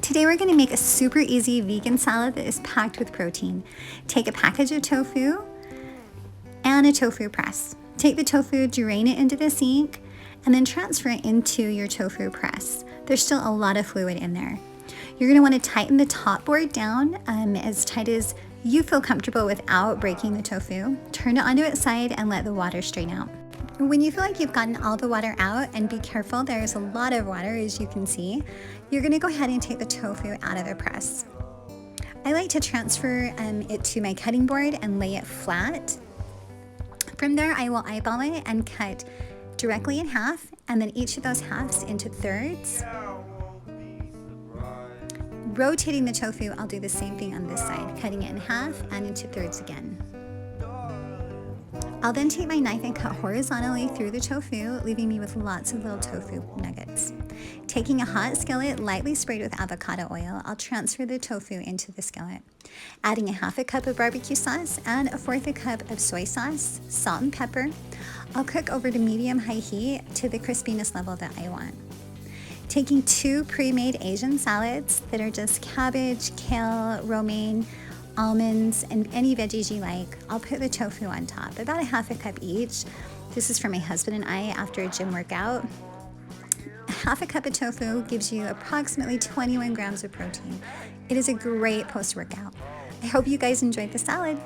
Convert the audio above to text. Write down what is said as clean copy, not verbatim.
Today we're going to make a super easy vegan salad that is packed with protein. Take a package of tofu and a tofu press. Take the tofu, drain it into the sink, and then transfer it into your tofu press. There's still a lot of fluid in there. You're going to want to tighten the top board down as tight as you feel comfortable without breaking the tofu. Turn it onto its side and let the water strain out. When you feel like you've gotten all the water out, and be careful, there's a lot of water as you can see, you're going to go ahead and take the tofu out of the press. I like to transfer it to my cutting board and lay it flat. From there, I will eyeball it and cut directly in half, and then each of those halves into thirds. Rotating the tofu, I'll do the same thing on this side, cutting it in half and into thirds again. I'll then take my knife and cut horizontally through the tofu, leaving me with lots of little tofu nuggets. Taking a hot skillet lightly sprayed with avocado oil, I'll transfer the tofu into the skillet. Adding a half a cup of barbecue sauce and a fourth a cup of soy sauce, salt and pepper. I'll cook over to medium-high heat to the crispiness level that I want. Taking 2 pre-made Asian salads that are just cabbage, kale, romaine, almonds, and any veggies you like, I'll put the tofu on top, about a half a cup each. This is for my husband and I after a gym workout. A half a cup of tofu gives you approximately 21 grams of protein. It is a great post-workout. I hope you guys enjoyed the salad.